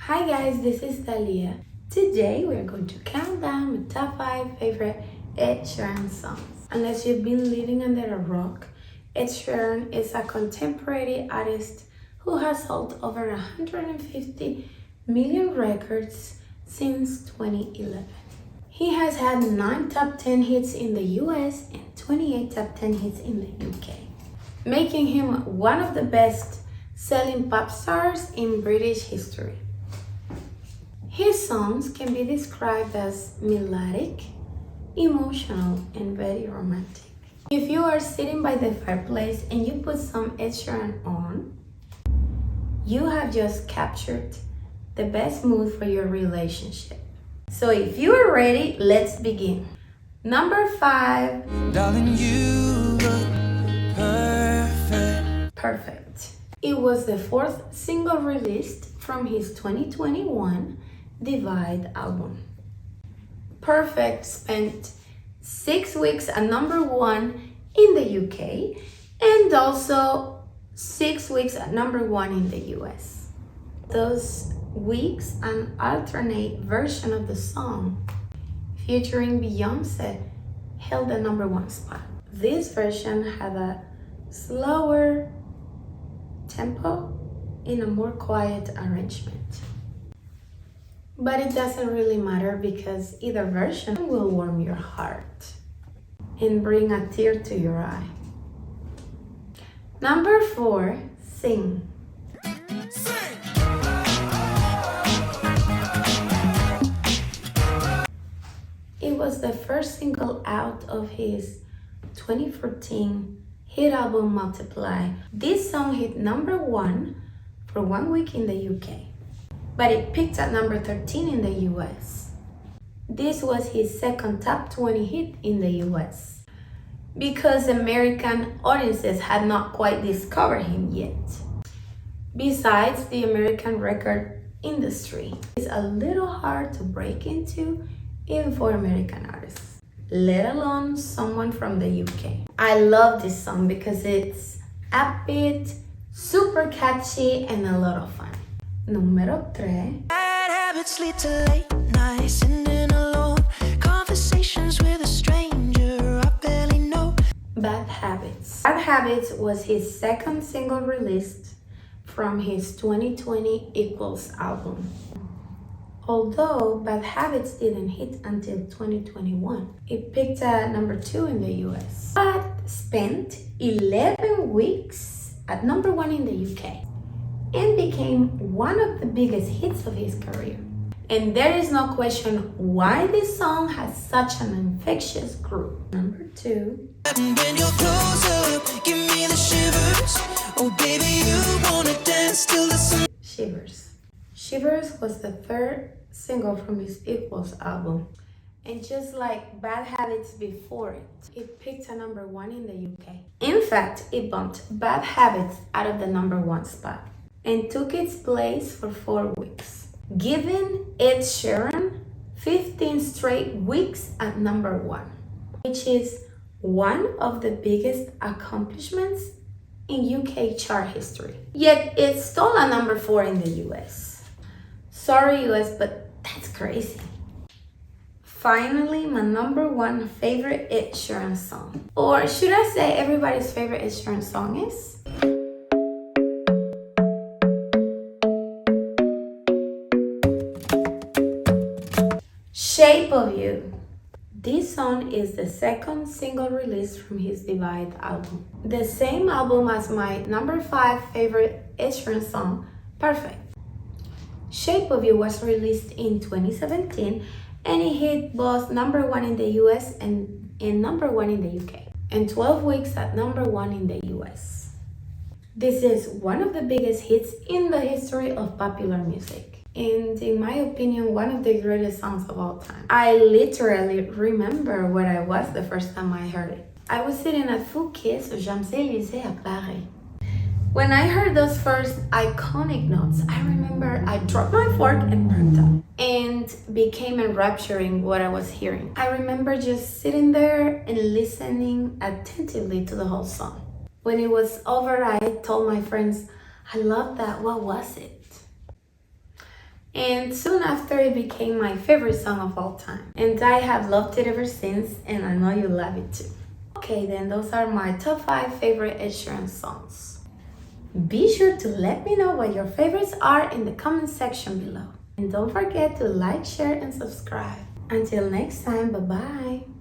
Hi guys, this is Dalia. Today we're going to count down my top 5 favorite Ed Sheeran songs. Unless you've been living under a rock, Ed Sheeran is a contemporary artist who has sold over 150 million records since 2011. He has had 9 top 10 hits in the US and 28 top 10 hits in the UK, making him one of the best selling pop stars in British history. His songs can be described as melodic, emotional, and very romantic. If you are sitting by the fireplace and you put some Ed Sheeran on, you have just captured the best mood for your relationship. So if you are ready, let's begin. Number 5. Darling, you look perfect. Perfect. It was the 4th single released from his 2021 Divide album. Perfect spent 6 weeks at number 1 in the UK and also 6 weeks at number 1 in the US. Those weeks, an alternate version of the song featuring Beyonce held the number 1 spot. This version had a slower tempo in a more quiet arrangement. But it doesn't really matter because either version will warm your heart and bring a tear to your eye. Number 4, Sing. It was the first single out of his 2014 hit album Multiply. This song hit number 1 for 1 week in the UK, but it peaked at number 13 in the US. This was his second top 20 hit in the US because American audiences had not quite discovered him yet. Besides, the American record industry is a little hard to break into even for American artists, let alone someone from the UK. I love this song because it's upbeat, super catchy, and a lot of fun. Número 3. Bad habits lead to late nights, sitting alone, conversations with a stranger I barely know. Bad Habits. Bad Habits was his second single released from his 2020 Equals album. Although Bad Habits didn't hit until 2021, it peaked at number 2 in the US, but spent 11 weeks at number 1 in the UK and became one of the biggest hits of his career. And there is no question why this song has such an infectious groove. Number 2. And when you're close up, give me the shivers. Oh baby, you wanna dance till the sun. Shivers. Shivers was the 3rd single from his Equals album. And just like Bad Habits before it, it peaked at number 1 in the UK. In fact, it bumped Bad Habits out of the number 1 spot and took its place for 4 weeks, giving Ed Sheeran 15 straight weeks at number 1, which is one of the biggest accomplishments in UK chart history. Yet it's still at number 4 in the US. Sorry US, but that's crazy. Finally, my number 1 favorite Ed Sheeran song. Or should I say everybody's favorite Ed Sheeran song is? Shape of You. This song is the second single released from his Divide album. The same album as my number 5 favorite Ed Sheeran song, Perfect. Shape of You was released in 2017 and it hit both number 1 in the US and number 1 in the UK, and 12 weeks at number 1 in the US. This is one of the biggest hits in the history of popular music, and in my opinion, one of the greatest songs of all time. I literally remember where I was the first time I heard it. I was sitting at Fouquet's Champs-Élysées at Paris. When I heard those first iconic notes, I remember I dropped my fork and burnt up and became enraptured in what I was hearing. I remember just sitting there and listening attentively to the whole song. When it was over, I told my friends, I love that, what was it? And soon after, it became my favorite song of all time. And I have loved it ever since, and I know you love it too. Okay, then those are my top 5 favorite Ed Sheeran songs. Be sure to let me know what your favorites are in the comment section below. And don't forget to like, share, and subscribe. Until next time, bye-bye.